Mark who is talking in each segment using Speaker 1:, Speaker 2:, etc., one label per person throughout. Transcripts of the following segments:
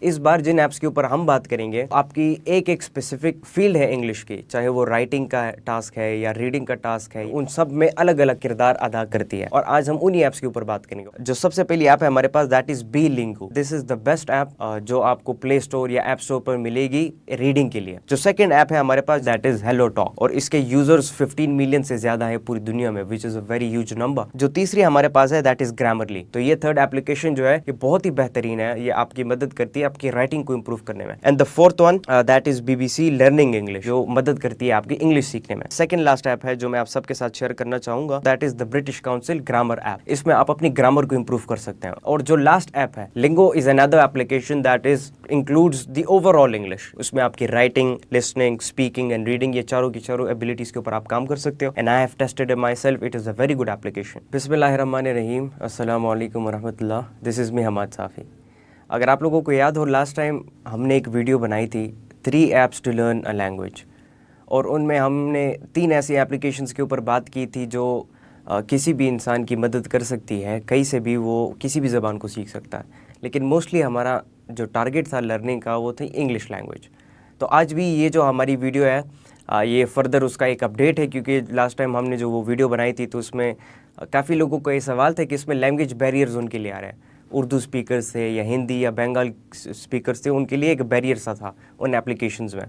Speaker 1: इस बार जिन ऐप्स के ऊपर हम बात करेंगे, आपकी एक एक स्पेसिफिक फील्ड है इंग्लिश की, चाहे वो राइटिंग का टास्क है या रीडिंग का टास्क है, उन सब में अलग अलग किरदार अदा करती है। और आज हम उन्हीं ऐप्स के ऊपर बात करेंगे। जो सबसे पहली ऐप है हमारे पास, that is Bilingu. This is the best app जो आपको प्ले स्टोर या ऐप स्टोर पर मिलेगी रीडिंग के लिए। जो सेकंड ऐप है हमारे पास, दैट इज हेलो टॉक, और इसके यूजर्स 15 मिलियन से ज्यादा है पूरी दुनिया में, which is a very huge number. जो तीसरी हमारे पास है, दैट इज ग्रामरली। तो ये थर्ड एप्लीकेशन जो है ये बहुत ही बेहतरीन है, ये आपकी मदद करती है आपकी राइटिंग को इंप्रूव करने में। And the fourth one, that is BBC learning English, जो मदद करती है आपकी इंग्लिश सीखने में। सेकंड लास्ट ऐप है जो मैं आप सबके साथ शेयर करना चाहूंगा, that is the British council grammar app. इसमें आप अपनी ग्रामर को इंप्रूव कर सकते हैं। और जो लास्ट ऐप है, Lingo, is another application that is includes the overall English. उसमें आपकी writing, listening, speaking and reading, ये चारों की चारों एबिलिटीज के ऊपर आप काम कर सकते हो। And I have tested it my self, it is a very good application. बिस्मिल्लाहिर्रहमानिर्रहीम, अस्सलामु अलैकुम वरहमतुल्लाह। दिस इज मी हमाद साफी। अगर आप लोगों को याद हो, लास्ट टाइम हमने एक वीडियो बनाई थी 3 apps to learn a language, और उनमें हमने 3 ऐसी एप्लीकेशंस के ऊपर बात की थी जो किसी भी इंसान की मदद कर सकती है, कहीं से भी वो किसी भी ज़बान को सीख सकता है। लेकिन मोस्टली हमारा जो टारगेट था लर्निंग का वो थी इंग्लिश लैंग्वेज। तो आज भी ये जो हमारी वीडियो है ये फर्दर उसका एक अपडेट है, क्योंकि लास्ट टाइम हमने जो वो वीडियो बनाई थी तो उसमें काफ़ी लोगों को ये सवाल था कि इसमें लैंग्वेज बैरियर्स उनके लिए आ रहे हैं। उर्दू स्पीकर्स थे या हिंदी या बंगाल स्पीकर्स थे, उनके लिए एक बैरियर सा था उन एप्लीकेशंस में।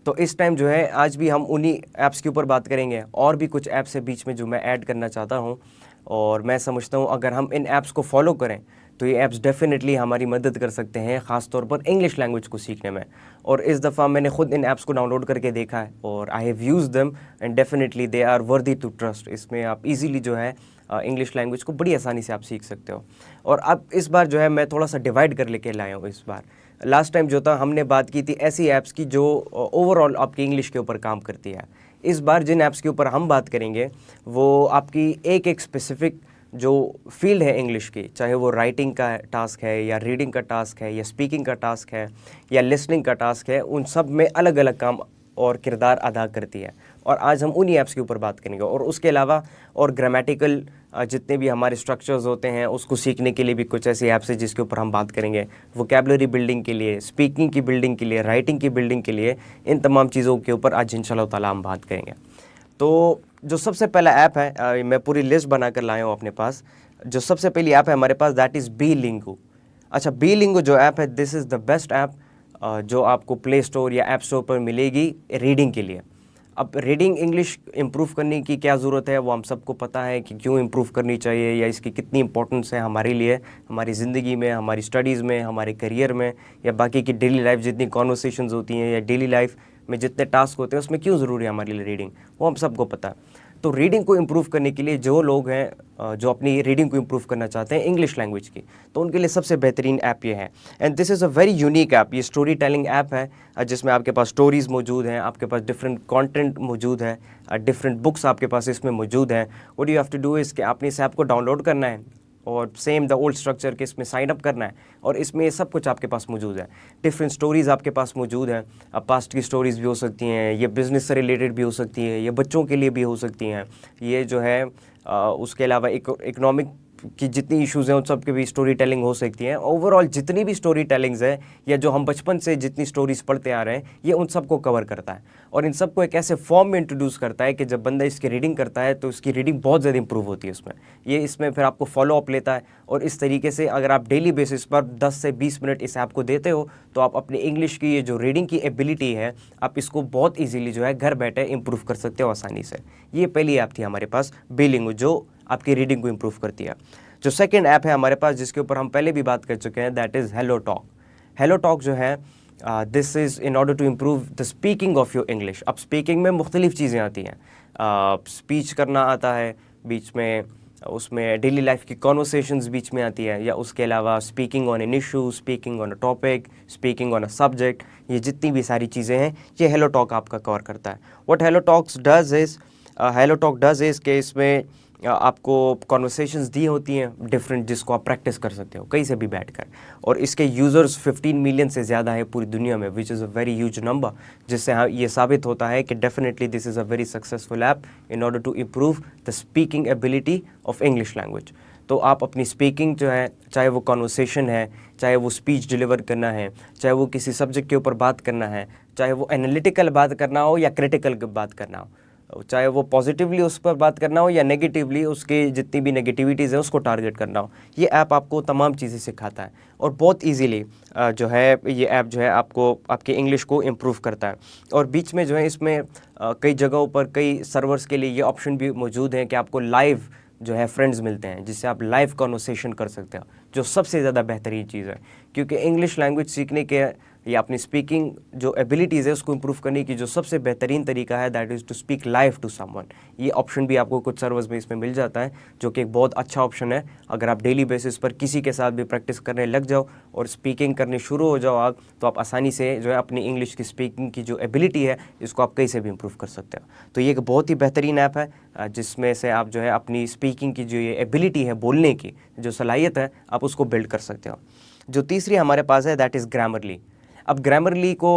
Speaker 1: तो इस टाइम जो है आज भी हम उन्हीं ऐप्स के ऊपर बात करेंगे, और भी कुछ ऐप्स है बीच में जो मैं ऐड करना चाहता हूँ। और मैं समझता हूँ अगर हम इन ऐप्स को फॉलो करें तो ये ऐप्स डेफिनेटली हमारी मदद कर सकते हैं, ख़ास तौर पर इंग्लिश लैंग्वेज को सीखने में। और इस दफ़ा मैंने खुद इन ऐप्स को डाउनलोड करके देखा है और I have use them and definitely they are worthy to trust. इसमें आप इजीली जो है इंग्लिश लैंग्वेज को बड़ी आसानी से आप सीख सकते हो। और अब इस बार जो है मैं थोड़ा सा डिवाइड कर लेके लाया हूँ इस बार। लास्ट टाइम जो था हमने बात की थी ऐसी ऐप्स की जो ओवरऑल आपकी इंग्लिश के ऊपर काम करती है। इस बार जिन ऐप्स के ऊपर हम बात करेंगे वो आपकी एक एक स्पेसिफिक जो फील्ड है इंग्लिश की, चाहे वो राइटिंग का टास्क है या रीडिंग का टास्क है या स्पीकिंग का टास्क है या लिसनिंग का टास्क है, उन सब में अलग अलग काम और किरदार अदा करती है। और आज हम उन्हीं ऐप्स के ऊपर बात करेंगे। और उसके अलावा और ग्रामेटिकल जितने भी हमारे स्ट्रक्चर्स होते हैं उसको सीखने के लिए भी कुछ ऐसी ऐप्स हैं जिसके ऊपर हम बात करेंगे। वोकैबुलरी बिल्डिंग के लिए, स्पीकिंग की बिल्डिंग के लिए, राइटिंग की बिल्डिंग के लिए, इन तमाम चीज़ों के ऊपर आज इंशाल्लाह ताला हम बात करेंगे। तो जो सबसे पहला ऐप है, मैं पूरी लिस्ट बना कर लाया हूँ अपने पास। जो सबसे पहली ऐप है हमारे पास, दैट इज़ बीलिंगू। अच्छा, बीलिंगू जो ऐप है, this is the best app जो आपको प्ले स्टोर या ऐप स्टोर पर मिलेगी रीडिंग के लिए। अब रीडिंग इंग्लिश इम्प्रूव करने की क्या ज़रूरत है वो हम सबको पता है कि क्यों इम्प्रूव करनी चाहिए या इसकी कितनी इंपॉर्टेंस है हमारे लिए, हमारी ज़िंदगी में, हमारी स्टडीज़ में, हमारे करियर में, या बाकी की डेली लाइफ जितनी कॉन्वर्सेशंस होती हैं या डेली लाइफ में जितने टास्क होते हैं उसमें क्यों ज़रूरी है हमारे लिए रीडिंग, वो हम सबको पता है। तो रीडिंग को इम्प्रूव करने के लिए जो लोग हैं जो अपनी रीडिंग को इम्प्रूव करना चाहते हैं इंग्लिश लैंग्वेज की, तो उनके लिए सबसे बेहतरीन ऐप ये है। And this is a very unique app. ये स्टोरी टेलिंग ऐप है जिसमें आपके पास स्टोरीज़ मौजूद हैं, आपके पास डिफरेंट कंटेंट मौजूद है, डिफरेंट बुक्स आपके पास इसमें मौजूद हैं। What you have to do is कि आपने इस ऐप को डाउनलोड करना है और सेम द ओल्ड स्ट्रक्चर के इसमें साइन अप करना है, और इसमें ये सब कुछ आपके पास मौजूद है। डिफरेंट स्टोरीज़ आपके पास मौजूद हैं। अब पास्ट की स्टोरीज़ भी हो सकती हैं, ये बिज़नेस से रिलेटेड भी हो सकती हैं, ये बच्चों के लिए भी हो सकती हैं, ये जो है उसके अलावा इकोनॉमिक की जितनी इश्यूज़ हैं उन सब की भी स्टोरी टेलिंग हो सकती है। ओवरऑल जितनी भी स्टोरी टेलिंग्स है या जो हम बचपन से जितनी स्टोरीज़ पढ़ते आ रहे हैं, ये उन सबको कवर करता है और इन सबको एक ऐसे फॉर्म में इंट्रोड्यूस करता है कि जब बंदा इसकी रीडिंग करता है तो उसकी रीडिंग बहुत ज़्यादा इंप्रूव होती है उसमें। ये इसमें फिर आपको फॉलो अप लेता है, और इस तरीके से अगर आप डेली बेसिस पर 10 से 20 मिनट इस ऐप को देते हो तो आप अपनी इंग्लिश की ये जो रीडिंग की एबिलिटी है, आप इसको बहुत ईजीली जो है घर बैठे इंप्रूव कर सकते हो आसानी से। ये पहली ऐप थी हमारे पास बीलिंगू, जो आपकी रीडिंग को इंप्रूव करती है। जो सेकंड ऐप है हमारे पास जिसके ऊपर हम पहले भी बात कर चुके हैं, that is hello talk. HelloTalk जो है this is in order to improve the speaking of your English. अब स्पीकिंग में मुख्तलिफ चीज़ें आती हैं, स्पीच करना आता है बीच में, उसमें डेली लाइफ की कॉन्वर्सेशंस बीच में आती है, या उसके अलावा speaking on an issue, speaking on a topic, speaking on a subject, ये जितनी भी सारी चीज़ें हैं ये हेलो टॉक आपका कवर करता है। What hello talks does is, hello talk does is के इसमें आपको कॉन्वर्सेशंस दी होती हैं डिफरेंट, जिसको आप प्रैक्टिस कर सकते हो कहीं से भी बैठकर, और इसके यूज़र्स 15 मिलियन से ज़्यादा है पूरी दुनिया में, which is a very huge number, जिससे ये साबित होता है कि definitely this is a very successful app in order to improve the speaking ability of English language. तो आप अपनी स्पीकिंग जो है, चाहे वो कॉन्वर्सेशन है, चाहे वो स्पीच डिलीवर करना है, चाहे वो किसी सब्जेक्ट के ऊपर बात करना है, चाहे वो एनालिटिकल बात करना हो या क्रिटिकल बात करना हो, चाहे वो पॉजिटिवली उस पर बात करना हो या नेगेटिवली उसके जितनी भी नेगेटिविटीज़ हैं उसको टारगेट करना हो, ये ऐप आपको तमाम चीज़ें सिखाता है और बहुत इजीली जो है ये ऐप जो है आपको आपके इंग्लिश को इम्प्रूव करता है। और बीच में जो है इसमें कई जगहों पर कई सर्वर्स के लिए ये ऑप्शन भी मौजूद हैं कि आपको लाइव जो है फ्रेंड्स मिलते हैं जिससे आप लाइव कॉन्वर्सेशन कर सकते हो, जो सबसे ज़्यादा बेहतरीन चीज़ है। क्योंकि इंग्लिश लैंग्वेज सीखने के या अपनी स्पीकिंग जो एबिलिटीज़ है उसको इम्प्रूव करने की जो सबसे बेहतरीन तरीका है that is to speak live to someone. ये ऑप्शन भी आपको कुछ सर्वर्स में इसमें मिल जाता है, जो कि एक बहुत अच्छा ऑप्शन है। अगर आप डेली बेसिस पर किसी के साथ भी प्रैक्टिस करने लग जाओ और स्पीकिंग करने शुरू हो जाओ आप, तो आप आसानी से जो है अपनी इंग्लिश की स्पीकिंग की जो एबिलिटी है इसको आप कहीं से भी इम्प्रूव कर सकते हो। तो ये एक बहुत ही बेहतरीन ऐप है जिसमें से आप जो है अपनी स्पीकिंग की जो ये एबिलिटी है, बोलने की जो सलाहियत है, आप उसको बिल्ड कर सकते हो। जो तीसरी हमारे पास है दैट इज़ ग्रामरली। अब ग्रामरली को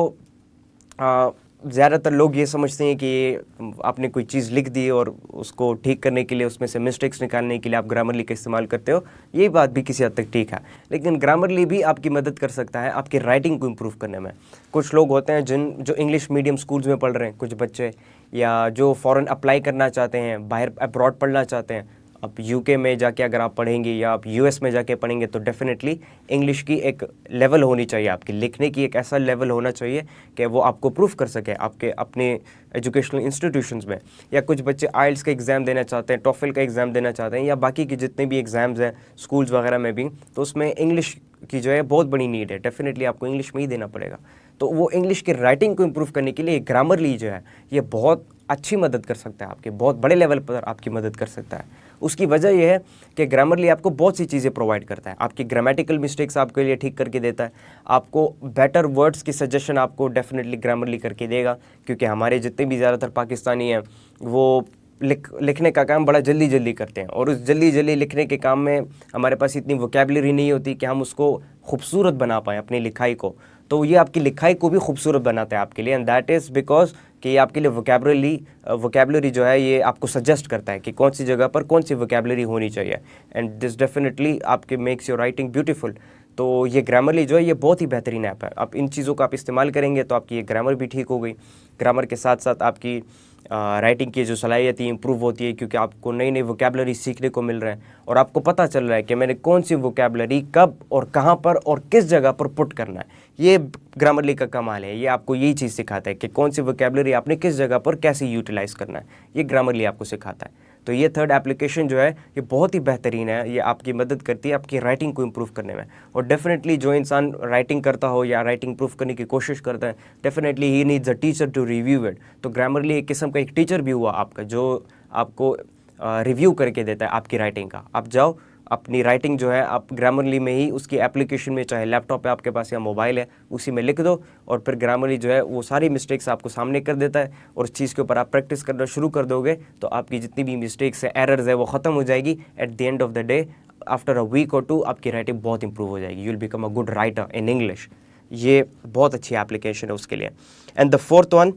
Speaker 1: ज़्यादातर लोग ये समझते हैं कि आपने कोई चीज़ लिख दी और उसको ठीक करने के लिए, उसमें से मिस्टेक्स निकालने के लिए आप ग्रामरली का इस्तेमाल करते हो। ये बात भी किसी हद तक ठीक है, लेकिन ग्रामरली भी आपकी मदद कर सकता है आपकी राइटिंग को इम्प्रूव करने में। कुछ लोग होते हैं जो इंग्लिश मीडियम स्कूल्स में पढ़ रहे हैं, कुछ बच्चे, या जो फ़ॉरेन अप्लाई करना चाहते हैं, बाहर अब्रॉड पढ़ना चाहते हैं। अब यूके में जाके अगर आप पढ़ेंगे या आप यूएस में जाके पढ़ेंगे तो डेफिनेटली इंग्लिश की एक लेवल होनी चाहिए, आपकी लिखने की एक ऐसा लेवल होना चाहिए कि वो आपको प्रूफ कर सके आपके अपने एजुकेशनल इंस्टीट्यूशंस में। या कुछ बच्चे आइल्स का एग्ज़ाम देना चाहते हैं, टॉफल का एग्ज़ाम देना चाहते हैं, या बाकी के जितने भी एग्ज़ाम्स हैं स्कूल्स वगैरह में भी, तो उसमें इंग्लिश की जो है बहुत बड़ी नीड है। डेफिनेटली आपको इंग्लिश में ही देना पड़ेगा। तो वो इंग्लिश की राइटिंग को इम्प्रूव करने के लिए ग्रामरली जो है ये बहुत अच्छी मदद कर सकता है, आपके बहुत बड़े लेवल पर आपकी मदद कर सकता है। उसकी वजह यह है कि ग्रामरली आपको बहुत सी चीज़ें प्रोवाइड करता है। आपकी ग्रामेटिकल मिस्टेक्स आपके लिए ठीक करके देता है, आपको बेटर वर्ड्स की सजेशन आपको डेफिनेटली ग्रामरली करके देगा। क्योंकि हमारे जितने भी ज़्यादातर पाकिस्तानी हैं वो लिखने का काम बड़ा जल्दी जल्दी करते हैं, और उस जल्दी जल्दी लिखने के काम में हमारे पास इतनी वोकैबुलरी नहीं होती कि हम उसको खूबसूरत बना पाएँ अपनी लिखाई को। तो ये आपकी लिखाई को भी खूबसूरत बनाता है आपके लिए, एंड दैट इज़ बिकॉज कि ये आपके लिए वोकैबुलरी जो है ये आपको सजेस्ट करता है कि कौन सी जगह पर कौन सी वोकैबुलरी होनी चाहिए, एंड दिस डेफिनेटली आपके मेक्स योर राइटिंग ब्यूटीफुल। तो ये ग्रामरली जो है ये बहुत ही बेहतरीन ऐप है। आप इन चीज़ों का आप इस्तेमाल करेंगे तो आपकी ये ग्रामर भी ठीक हो गई। ग्रामर के साथ साथ आपकी राइटिंग की जो सलाहियत इंप्रूव होती है, क्योंकि आपको नई नई वोकैबुलरी सीखने को मिल रहा है और आपको पता चल रहा है कि मैंने कौन सी वोकैबुलरी कब और कहाँ पर और किस जगह पर पुट करना है। ये ग्रामरली का कमाल है, ये आपको यही चीज़ सिखाता है कि कौन सी वोकैबुलरी आपने किस जगह पर कैसे यूटिलाइज़ करना है, ये ग्रामरली आपको सिखाता है। तो ये थर्ड एप्लीकेशन जो है ये बहुत ही बेहतरीन है, ये आपकी मदद करती है आपकी राइटिंग को इम्प्रूव करने में। और डेफिनेटली जो इंसान राइटिंग करता हो या राइटिंग इम्प्रूव करने की कोशिश करता है, definitely he needs a teacher to review it. तो ग्रामरली एक किस्म का एक टीचर भी हुआ आपका, जो आपको रिव्यू करके देता है आपकी राइटिंग का। आप जाओ अपनी राइटिंग जो है आप ग्रामरली में ही उसकी एप्लीकेशन में, चाहे लैपटॉप है आपके पास या मोबाइल है, उसी में लिख दो और फिर ग्रामरली जो है वो सारी मिस्टेक्स आपको सामने कर देता है। और उस चीज़ के ऊपर आप प्रैक्टिस करना शुरू कर दोगे तो आपकी जितनी भी मिस्टेक्स है, एरर्स है, वो ख़त्म हो जाएगी। At the end of the day, after a week और 2 आपकी राइटिंग बहुत इंप्रूव हो जाएगी। You will become a good writer in English. ये बहुत अच्छी एप्लीकेशन है उसके लिए। And the fourth one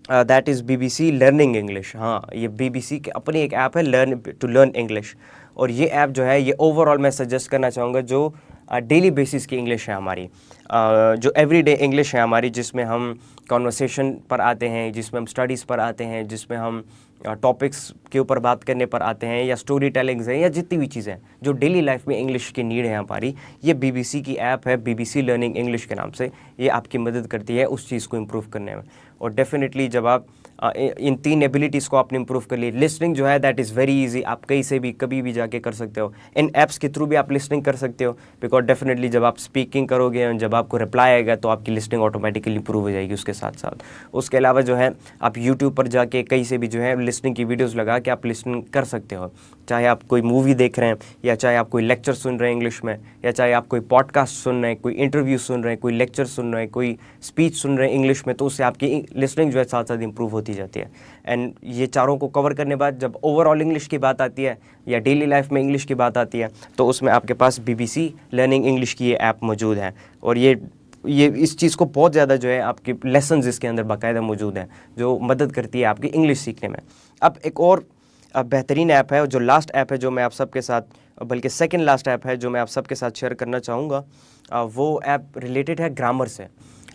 Speaker 1: that is BBC learning English. हाँ, ये BBC की अपनी एक ऐप है टू लर्न इंग्लिश। और ये ऐप जो है ये ओवरऑल मैं सजेस्ट करना चाहूँगा जो डेली बेसिस की इंग्लिश है हमारी, जो एवरीडे इंग्लिश है हमारी, जिसमें हम कॉन्वर्सेशन पर आते हैं, जिसमें हम स्टडीज़ पर आते हैं, जिसमें हम टॉपिक्स के ऊपर बात करने पर आते हैं, या स्टोरी टेलिंग्स हैं, या जितनी भी चीज़ें जो डेली लाइफ में इंग्लिश की नीड है हमारी, ये BBC की ऐप है, BBC लर्निंग इंग्लिश के नाम से। ये आपकी मदद करती है उस चीज़ को इम्प्रूव करने में। और डेफिनेटली जब आप इन 3 एबिलिटीज़ को आपने इम्प्रूव कर ली, लिसनिंग जो है दैट इज़ वेरी इजी, आप कहीं से भी कभी भी जाके कर सकते हो। इन ऐप्स के थ्रू भी आप लिसनिंग कर सकते हो, बिकॉज डेफिनेटली जब आप स्पीकिंग करोगे और जब आपको रिप्लाई आएगा तो आपकी लिसनिंग ऑटोमेटिकली इंप्रूव हो जाएगी उसके साथ साथ। उसके अलावा जो है आप यूट्यूब पर जाके कहीं से भी जो है लिसनिंग की वीडियोज़ लगा के आप लिसनिंग कर सकते हो, चाहे आप कोई मूवी देख रहे हैं, या चाहे आप कोई लेक्चर सुन रहे हैं इंग्लिश में, या चाहे आप कोई पॉडकास्ट सुन रहे हैं, कोई इंटरव्यू सुन रहे हैं, कोई लेक्चर सुन रहे हैं, कोई स्पीच सुन रहे हैं इंग्लिश में, तो उससे आपकी लिसनिंग जो है साथ साथ इंप्रूव होती जाती है। एंड ये चारों को कवर करने बाद जब ओवरऑल इंग्लिश की बात आती है या डेली लाइफ में इंग्लिश की बात आती है, तो उसमें आपके पास BBC लर्निंग इंग्लिश की ये ऐप मौजूद है। और ये इस चीज़ को बहुत ज़्यादा जो है आपके लेसन्स इसके अंदर बाकायदा मौजूद हैं जो मदद करती है आपकी इंग्लिश सीखने में। अब एक और बेहतरीन ऐप है। और जो लास्ट ऐप है जो मैं आप सबके साथ, बल्कि सेकंड लास्ट ऐप है जो मैं आप सबके साथ शेयर करना चाहूँगा, वो ऐप रिलेटेड है ग्रामर से।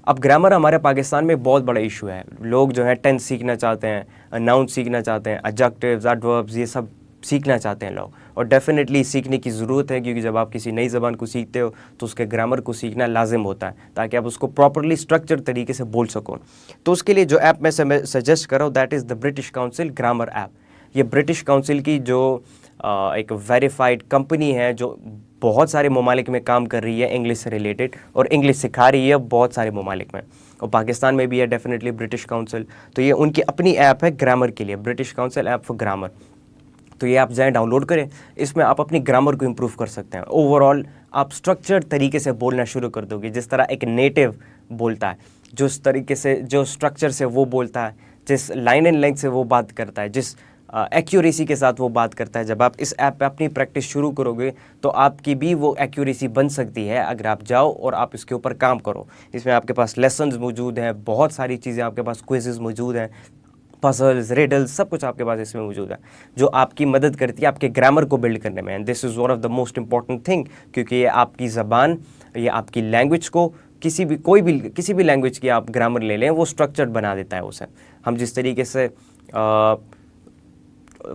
Speaker 1: अब ग्रामर हमारे पाकिस्तान में बहुत बड़ा इशू है। लोग जो है टेंस सीखना चाहते हैं, नाउन सीखना चाहते हैं, एडजेक्टिव्स, एडवर्ब्स, ये सब सीखना चाहते हैं लोग। और डेफिनेटली सीखने की ज़रूरत है, क्योंकि जब आप किसी नई ज़बान को सीखते हो तो उसके ग्रामर को सीखना लाजिम होता है, ताकि आप उसको प्रॉपरली स्ट्रक्चर तरीके से बोल सको। तो उसके लिए जो ऐप मैं सजेस्ट कर रहा हूँ, that is the British council grammar app. ये ब्रिटिश काउंसिल की जो एक वेरीफाइड कंपनी है, जो बहुत सारे ममालिक में काम कर रही है इंग्लिश से रिलेटेड, और इंग्लिश सिखा रही है बहुत सारे ममालिक में, और पाकिस्तान में भी है डेफिनेटली ब्रिटिश काउंसिल। तो ये उनकी अपनी ऐप है ग्रामर के लिए, British council app for grammar. तो ये आप जाएँ डाउनलोड करें, इसमें आप अपनी ग्रामर को इम्प्रूव कर सकते हैं। ओवरऑल आप स्ट्रक्चर्ड तरीके से बोलना शुरू कर दोगे, जिस तरह एक नेटिव बोलता है, जिस तरीके से, जो स्ट्रक्चर से वो बोलता है, जिस लाइन एंड लेंथ से वो बात करता है, जिस एक्यूरेसी के साथ वो बात करता है। जब आप इस ऐप पे अपनी प्रैक्टिस शुरू करोगे तो आपकी भी वो एक्यूरेसी बन सकती है, अगर आप जाओ और आप इसके ऊपर काम करो। इसमें आपके पास लेसन्स मौजूद हैं, बहुत सारी चीज़ें आपके पास, क्विज़ेस मौजूद हैं, पजल्स, रिडल्स, सब कुछ आपके पास इसमें मौजूद है, जो आपकी मदद करती है आपके ग्रामर को बिल्ड करने में। And this is one of the most important thing, क्योंकि ये आपकी ज़बान, ये आपकी लैंग्वेज को, किसी भी लैंग्वेज की आप ग्रामर ले लें, वो स्ट्रक्चर्ड बना देता है उसे। हम जिस तरीके से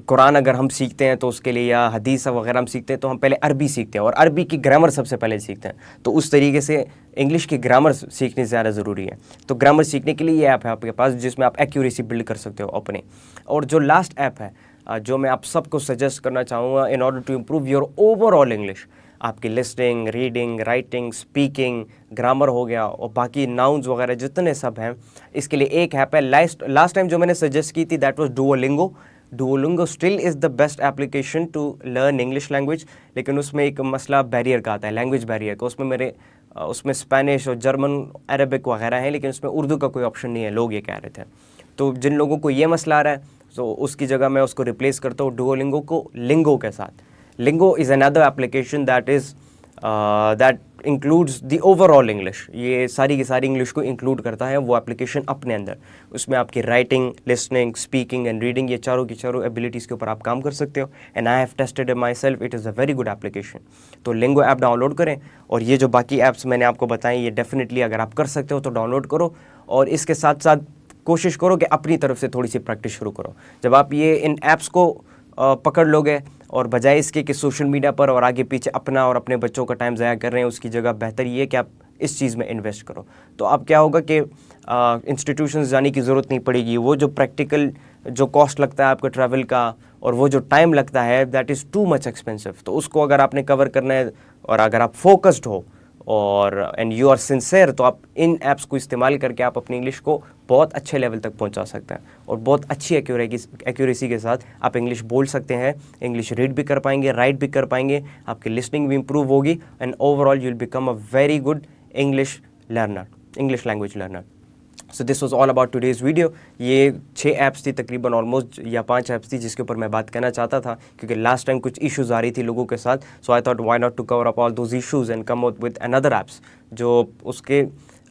Speaker 1: कुरान अगर हम सीखते हैं तो उसके लिए, या हदीस वगैरह हम सीखते हैं तो हम पहले अरबी सीखते हैं, और अरबी की ग्रामर सबसे पहले सीखते हैं। तो उस तरीके से इंग्लिश की ग्रामर सीखनी ज़्यादा ज़रूरी है। तो ग्रामर सीखने के लिए ये ऐप है आपके पास, जिसमें आप एक्यूरेसी बिल्ड कर सकते हो अपने। और जो लास्ट ऐप है जो मैं आप सबको सजेस्ट करना चाहूँगा, in order to improve your overall English, आपकी listening, reading, writing, speaking, grammar हो गया, और बाकी नाउन्स वगैरह जितने सब हैं, इसके लिए एक ऐप है। लास्ट टाइम जो मैंने सजेस्ट की थी, that was Duolingo. Duolingo still is the best application to learn English language, लेकिन उसमें एक मसला बैरियर का आता है, लैंग्वेज बैरियर का। उसमें स्पेनिश और जर्मन, अरबिक वगैरह है, लेकिन उसमें उर्दू का कोई ऑप्शन नहीं है, लोग ये कह रहे थे। तो जिन लोगों को ये मसला आ रहा है, तो उसकी जगह मैं उसको रिप्लेस करता हूँ डुओलिंगो को लिंगो के साथ। Lingo is another application that includes the overall English. ये सारी की सारी इंग्लिश को इंक्लूड करता है वो एप्लीकेशन अपने अंदर। उसमें आपकी writing, listening, speaking and reading, ये चारों की चारों एबिलिटीज़ के ऊपर आप काम कर सकते हो। And I have tested it my self, it is a very good application. तो लिंगो ऐप डाउनलोड करें, और ये जो बाकी ऐप्स मैंने आपको बताई, ये डेफिनेटली अगर आप कर सकते हो तो डाउनलोड करो, और इसके साथ साथ कोशिश करो कि अपनी तरफ से थोड़ी सी प्रैक्टिस शुरू करो। जब आप ये इन ऐप्स को पकड़ लोगे, और बजाय इसके कि सोशल मीडिया पर और आगे पीछे अपना और अपने बच्चों का टाइम ज़ाया कर रहे हैं, उसकी जगह बेहतर ये है कि आप इस चीज़ में इन्वेस्ट करो। तो अब क्या होगा कि इंस्टीट्यूशंस जाने की ज़रूरत नहीं पड़ेगी। वो जो प्रैक्टिकल जो कॉस्ट लगता है आपका ट्रैवल का, और वो जो टाइम लगता है, that is too much expensive. तो उसको अगर आपने कवर करना है, और अगर आप फोकस्ड हो और एंड यू आर सिंसेयर, तो आप इन ऐप्स को इस्तेमाल करके आप अपनी इंग्लिश को बहुत अच्छे लेवल तक पहुंचा सकते हैं, और बहुत अच्छी एक्यूरेसी के साथ आप इंग्लिश बोल सकते हैं। इंग्लिश रीड भी कर पाएंगे, राइट भी कर पाएंगे, आपकी लिसनिंग भी इंप्रूव होगी, and overall you will become a very good English language learner. So this was all about today's video. ये 6 ऐप्स थी तकरीबन, ऑलमोस्ट, या 5 ऐप्स थी जिसके ऊपर मैं बात करना चाहता था, क्योंकि लास्ट टाइम कुछ इश्यूज़ आ रही थी लोगों के साथ। So I thought why not to cover up all those issues and come out with another apps, जो उसके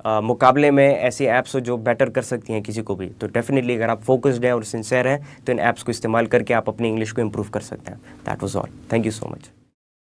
Speaker 1: मुकाबले में ऐसी ऐप्स हो जो बेटर कर सकती हैं किसी को भी। तो डेफिनेटली अगर आप फोकस्ड हैं और सिंसियर हैं, तो इन ऐप्स को इस्तेमाल करके आप अपनी इंग्लिश को इम्प्रूव कर सकते हैं। That was all. Thank you so much.